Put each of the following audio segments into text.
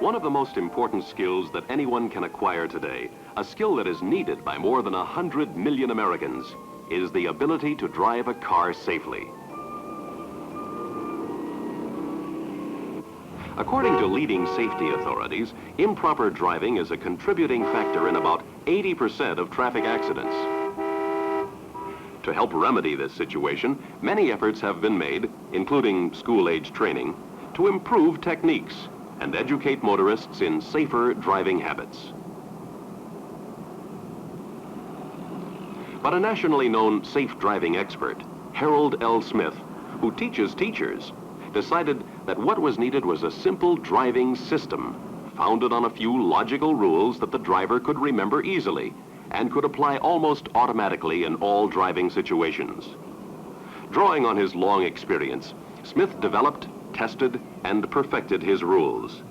One of the most important skills that anyone can acquire today, a skill that is needed by more than 100 million Americans, is the ability to drive a car safely. According to leading safety authorities, improper driving is a contributing factor in about 80% of traffic accidents. To help remedy this situation, many efforts have been made, including school-age training, to improve techniques and educate motorists in safer driving habits. But a nationally known safe driving expert, Harold L. Smith, who teaches teachers, decided that what was needed was a simple driving system founded on a few logical rules that the driver could remember easily and could apply almost automatically in all driving situations. Drawing on his long experience, Smith developed, tested, and perfected his rules.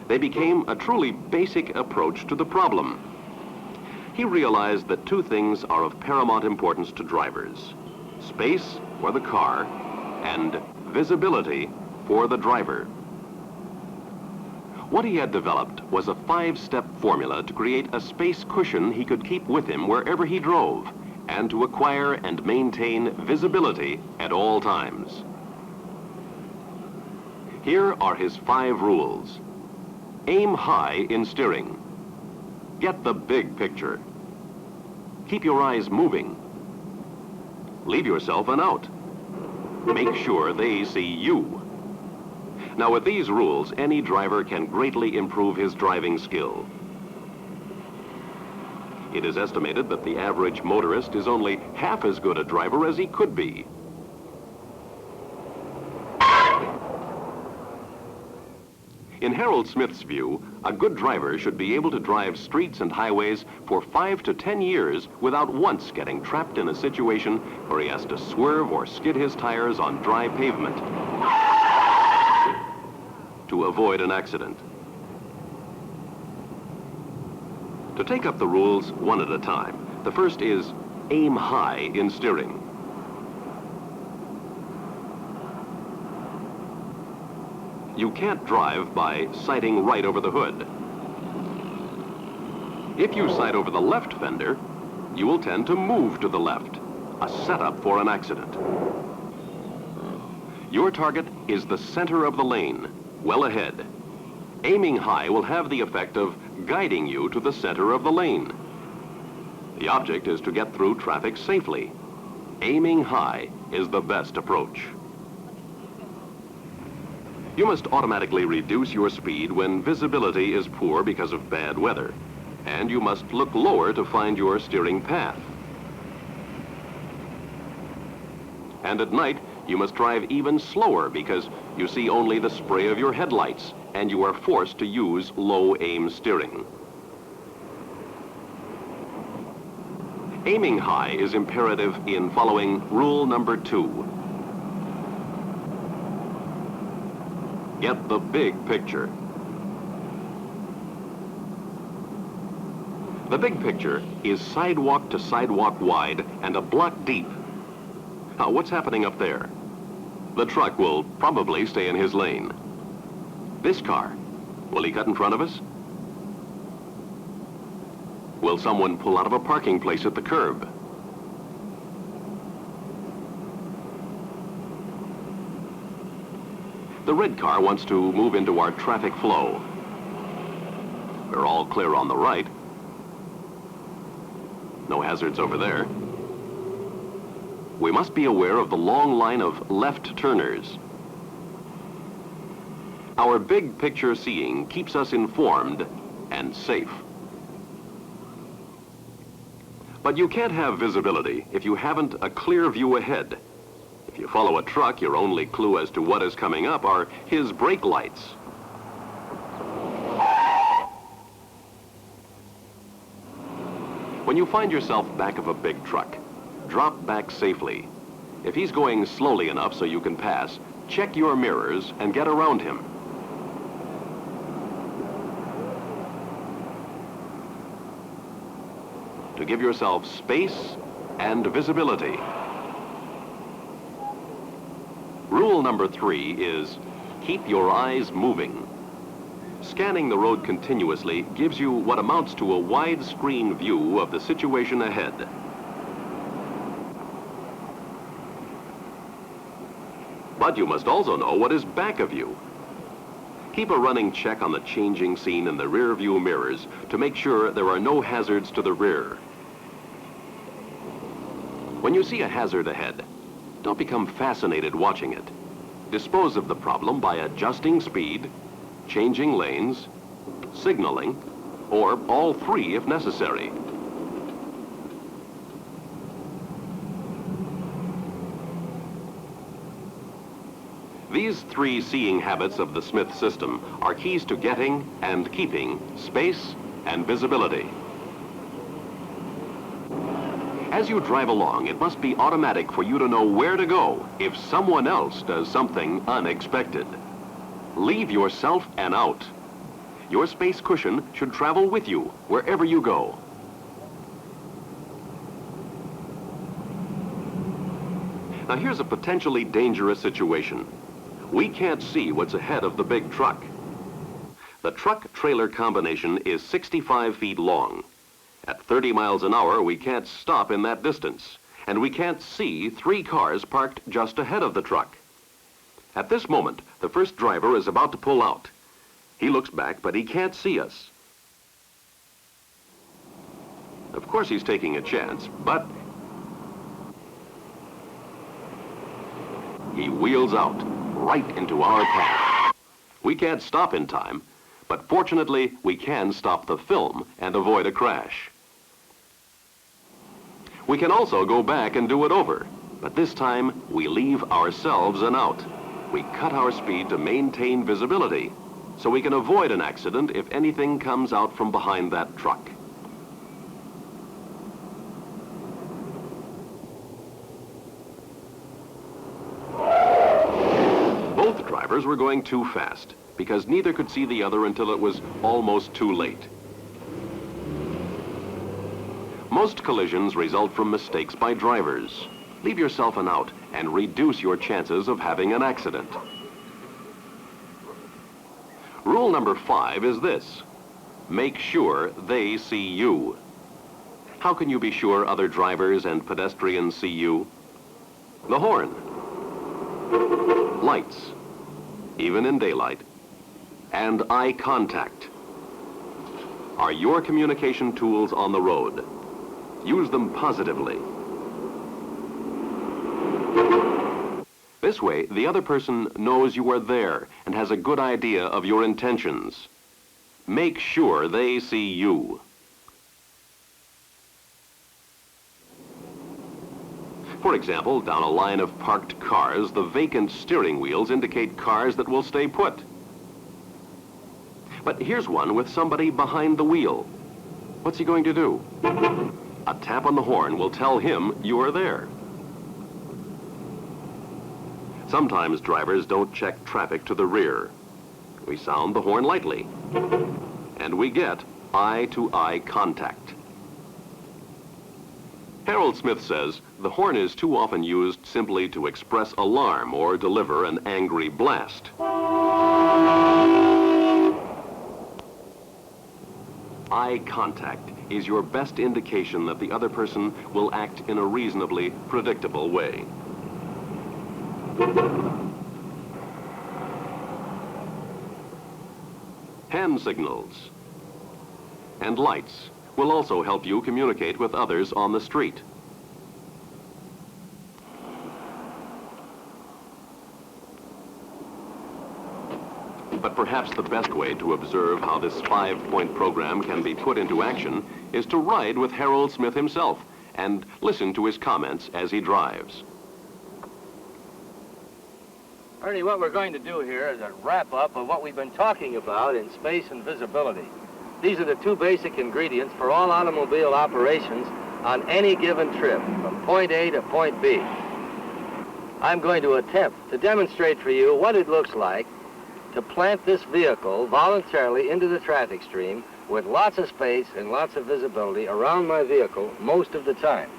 They became a truly basic approach to the problem. He realized that two things are of paramount importance to drivers: space for the car and visibility for the driver. What he had developed was a 5-step formula to create a space cushion he could keep with him wherever he drove, and to acquire and maintain visibility at all times. Here are his 5 rules. Aim high in steering. Get the big picture. Keep your eyes moving. Leave yourself an out. Make sure they see you. Now, with these rules, any driver can greatly improve his driving skill. It is estimated that the average motorist is only half as good a driver as he could be. In Harold Smith's view, a good driver should be able to drive streets and highways for 5 to 10 years without once getting trapped in a situation where he has to swerve or skid his tires on dry pavement to avoid an accident. To take up the rules one at a time, the first is aim high in steering. You can't drive by sighting right over the hood. If you sight over the left fender, you will tend to move to the left, a setup for an accident. Your target is the center of the lane, well ahead. Aiming high will have the effect of guiding you to the center of the lane. The object is to get through traffic safely. Aiming high is the best approach. You must automatically reduce your speed when visibility is poor because of bad weather, and you must look lower to find your steering path. And at night, you must drive even slower because you see only the spray of your headlights, and you are forced to use low aim steering. Aiming high is imperative in following rule number 2. Get the big picture. The big picture is sidewalk to sidewalk wide and a block deep. Now, what's happening up there? The truck will probably stay in his lane. This car, will he cut in front of us? Will someone pull out of a parking place at the curb? The red car wants to move into our traffic flow. We're all clear on the right. No hazards over there. We must be aware of the long line of left turners. Our big picture seeing keeps us informed and safe. But you can't have visibility if you haven't a clear view ahead. If you follow a truck, your only clue as to what is coming up are his brake lights. When you find yourself back of a big truck, drop back safely. If he's going slowly enough so you can pass, check your mirrors and get around him. To give yourself space and visibility. Rule number 3 is keep your eyes moving. Scanning the road continuously gives you what amounts to a widescreen view of the situation ahead. But you must also know what is back of you. Keep a running check on the changing scene in the rear view mirrors to make sure there are no hazards to the rear. When you see a hazard ahead, don't become fascinated watching it. Dispose of the problem by adjusting speed, changing lanes, signaling, or all three if necessary. These 3 seeing habits of the Smith system are keys to getting and keeping space and visibility. As you drive along, it must be automatic for you to know where to go if someone else does something unexpected. Leave yourself an out. Your space cushion should travel with you wherever you go. Now here's a potentially dangerous situation. We can't see what's ahead of the big truck. The truck-trailer combination is 65 feet long. At 30 miles an hour, we can't stop in that distance, and we can't see 3 cars parked just ahead of the truck. At this moment, the first driver is about to pull out. He looks back, but he can't see us. Of course, he's taking a chance, but he wheels out right into our path. We can't stop in time, but fortunately, we can stop the film and avoid a crash. We can also go back and do it over, but this time we leave ourselves an out. We cut our speed to maintain visibility, so we can avoid an accident if anything comes out from behind that truck. Both drivers were going too fast, because neither could see the other until it was almost too late. Most collisions result from mistakes by drivers. Leave yourself an out and reduce your chances of having an accident. Rule number 5 is this: make sure they see you. How can you be sure other drivers and pedestrians see you? The horn, lights, even in daylight, and eye contact are your communication tools on the road. Use them positively. This way, the other person knows you are there and has a good idea of your intentions. Make sure they see you. For example, down a line of parked cars, the vacant steering wheels indicate cars that will stay put. But here's one with somebody behind the wheel. What's he going to do? A tap on the horn will tell him you are there. Sometimes drivers don't check traffic to the rear. We sound the horn lightly, and we get eye-to-eye contact. Harold Smith says the horn is too often used simply to express alarm or deliver an angry blast. Eye contact is your best indication that the other person will act in a reasonably predictable way. Hand signals and lights will also help you communicate with others on the street. But perhaps the best way to observe how this 5-point program can be put into action is to ride with Harold Smith himself and listen to his comments as he drives. Ernie, what we're going to do here is a wrap-up of what we've been talking about in space and visibility. These are the 2 basic ingredients for all automobile operations on any given trip, from point A to point B. I'm going to attempt to demonstrate for you what it looks like to plant this vehicle voluntarily into the traffic stream with lots of space and lots of visibility around my vehicle most of the time.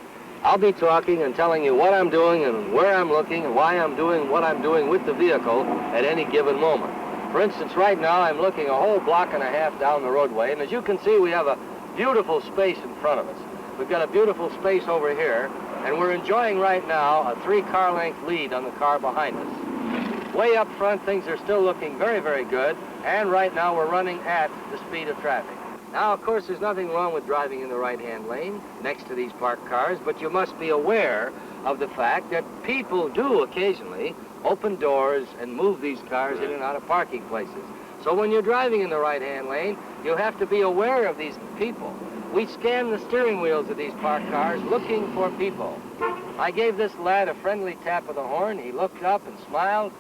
I'll be talking and telling you what I'm doing and where I'm looking and why I'm doing what I'm doing with the vehicle at any given moment. For instance, right now I'm looking a whole block and a half down the roadway, and as you can see, we have a beautiful space in front of us. We've got a beautiful space over here, and we're enjoying right now a 3-car length lead on the car behind us. Way up front, things are still looking very, very good, and right now we're running at the speed of traffic. Now, of course, there's nothing wrong with driving in the right-hand lane next to these parked cars, but you must be aware of the fact that people do occasionally open doors and move these cars in and out of parking places. So when you're driving in the right-hand lane, you have to be aware of these people. We scan the steering wheels of these parked cars looking for people. I gave this lad a friendly tap of the horn. He looked up and smiled.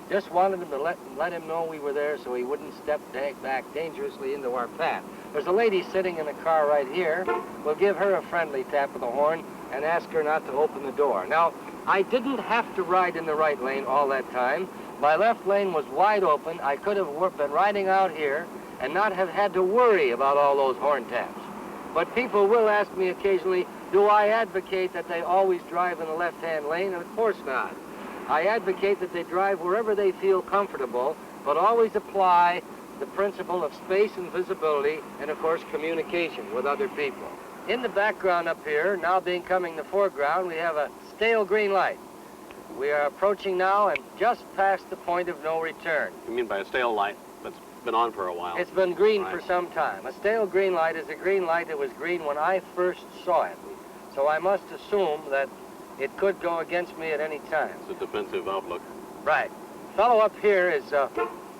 Just wanted him to let him know we were there so he wouldn't step back dangerously into our path. There's a lady sitting in the car right here. We'll give her a friendly tap of the horn and ask her not to open the door. Now, I didn't have to ride in the right lane all that time. My left lane was wide open. I could have been riding out here and not have had to worry about all those horn taps. But people will ask me occasionally, do I advocate that they always drive in the left-hand lane? And of course not. I advocate that they drive wherever they feel comfortable, but always apply the principle of space and visibility and, of course, communication with other people. In the background up here, now becoming the foreground, we have a stale green light. We are approaching now and just past the point of no return. You mean by a stale light that's been on for a while? It's been green Right. for some time. A stale green light is a green light that was green when I first saw it. So I must assume that it could go against me at any time. It's a defensive outlook. Right. Fellow up here is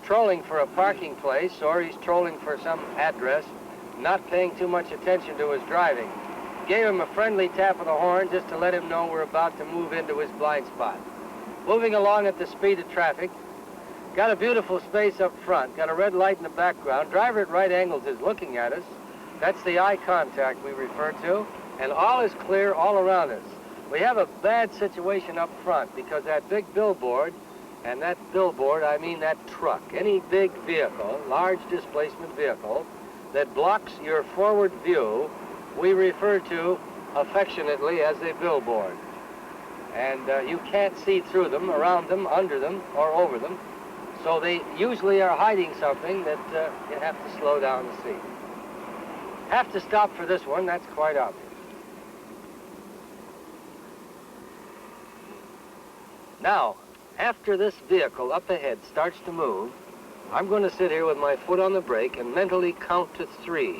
trolling for a parking place, or he's trolling for some address, not paying too much attention to his driving. Gave him a friendly tap of the horn just to let him know we're about to move into his blind spot. Moving along at the speed of traffic. Got a beautiful space up front, got a red light in the background. Driver at right angles is looking at us. That's the eye contact we refer to, and all is clear all around us. We have a bad situation up front because that big billboard, and that billboard, I mean that truck, any big vehicle, large displacement vehicle, that blocks your forward view, we refer to affectionately as a billboard. And you can't see through them, around them, under them, or over them. So they usually are hiding something that you have to slow down to see. Have to stop for this one, that's quite obvious. Now, after this vehicle up ahead starts to move, I'm going to sit here with my foot on the brake and mentally count to 3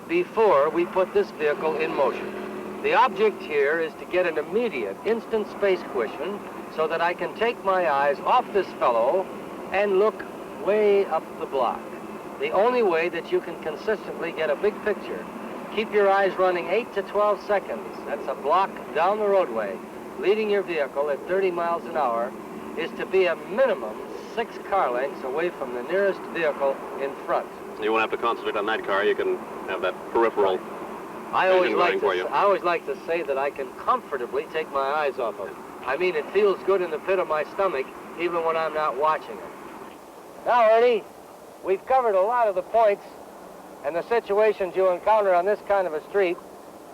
before we put this vehicle in motion. The object here is to get an immediate, instant space cushion so that I can take my eyes off this fellow and look way up the block. The only way that you can consistently get a big picture. Keep your eyes running 8 to 12 seconds. That's a block down the roadway. Leading your vehicle at 30 miles an hour is to be a minimum 6 car lengths away from the nearest vehicle in front. You won't have to concentrate on that car. You can have that peripheral I always vision like to say that I can comfortably take my eyes off of it. I mean, it feels good in the pit of my stomach even when I'm not watching it. Now, Ernie, we've covered a lot of the points and the situations you encounter on this kind of a street.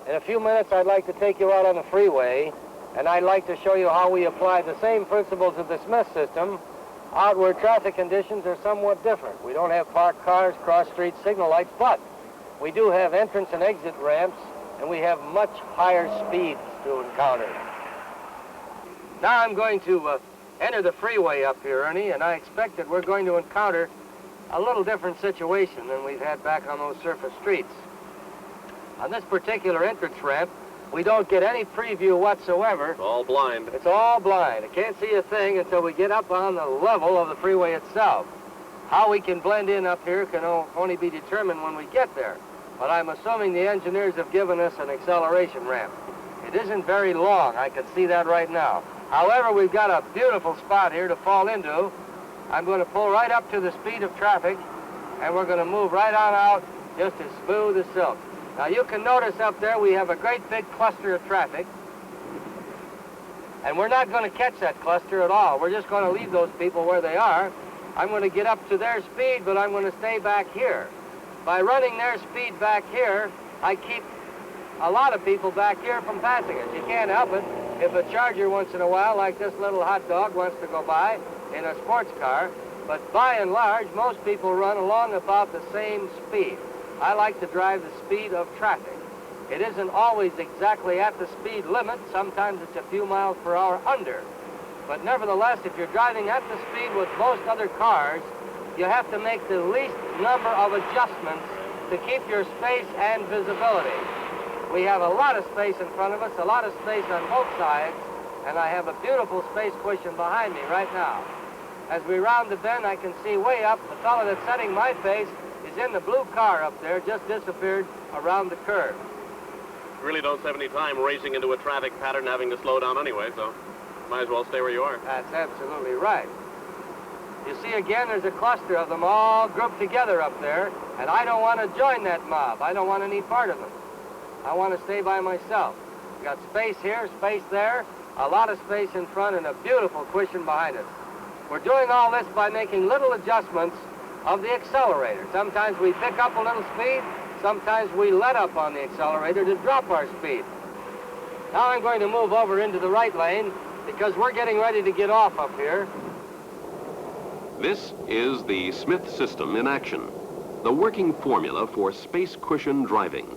In a few minutes, I'd like to take you out on the freeway, and I'd like to show you how we apply the same principles of the Smith system out where traffic conditions are somewhat different. We don't have parked cars, cross-street signal lights, but we do have entrance and exit ramps, and we have much higher speeds to encounter. Now I'm going to enter the freeway up here, Ernie, and I expect that we're going to encounter a little different situation than we've had back on those surface streets. On this particular entrance ramp, we don't get any preview whatsoever. It's all blind. It's all blind. I can't see a thing until we get up on the level of the freeway itself. How we can blend in up here can only be determined when we get there. But I'm assuming the engineers have given us an acceleration ramp. It isn't very long. I can see that right now. However, we've got a beautiful spot here to fall into. I'm going to pull right up to the speed of traffic, and we're going to move right on out just as smooth as silk. Now, you can notice up there we have a great big cluster of traffic. And we're not going to catch that cluster at all. We're just going to leave those people where they are. I'm going to get up to their speed, but I'm going to stay back here. By running their speed back here, I keep a lot of people back here from passing us. You can't help it. If a Charger once in a while, like this little hot dog, wants to go by in a sports car, but by and large, most people run along about the same speed. I like to drive the speed of traffic. It isn't always exactly at the speed limit. Sometimes it's a few miles per hour under. But nevertheless, if you're driving at the speed with most other cars, you have to make the least number of adjustments to keep your space and visibility. We have a lot of space in front of us, a lot of space on both sides, and I have a beautiful space cushion behind me right now. As we round the bend, I can see way up, the fellow that's setting my pace is in the blue car up there, just disappeared around the curve. You really don't have any time racing into a traffic pattern having to slow down anyway, so might as well stay where you are. That's absolutely right. You see, again, there's a cluster of them all grouped together up there, and I don't want to join that mob. I don't want any part of them. I want to stay by myself. We've got space here, space there, a lot of space in front, and a beautiful cushion behind us. We're doing all this by making little adjustments of the accelerator. Sometimes we pick up a little speed, sometimes we let up on the accelerator to drop our speed. Now I'm going to move over into the right lane because we're getting ready to get off up here. This is the Smith system in action, the working formula for space cushion driving.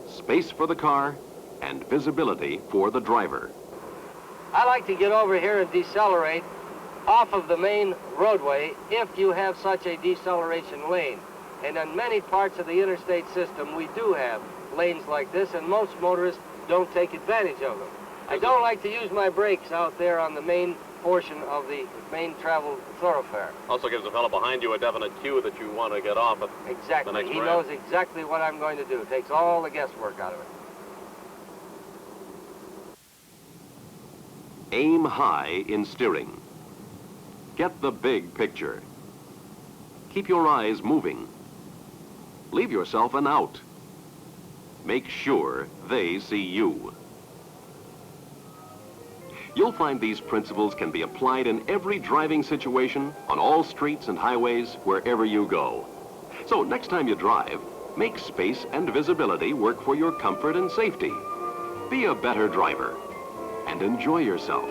Space for the car and visibility for the driver. I like to get over here and decelerate off of the main roadway if you have such a deceleration lane. And in many parts of the interstate system, we do have lanes like this, and most motorists don't take advantage of them. I don't like to use my brakes out there on the main portion of the main travel thoroughfare. Also gives the fellow behind you a definite cue that you want to get off at Exactly. the next He ramp. knows exactly what I'm going to do. Takes all the guesswork out of it. Aim high in steering. Get the big picture. Keep your eyes moving. Leave yourself an out. Make sure they see you. You'll find these principles can be applied in every driving situation, on all streets and highways, wherever you go. So next time you drive, make space and visibility work for your comfort and safety. Be a better driver and enjoy yourself.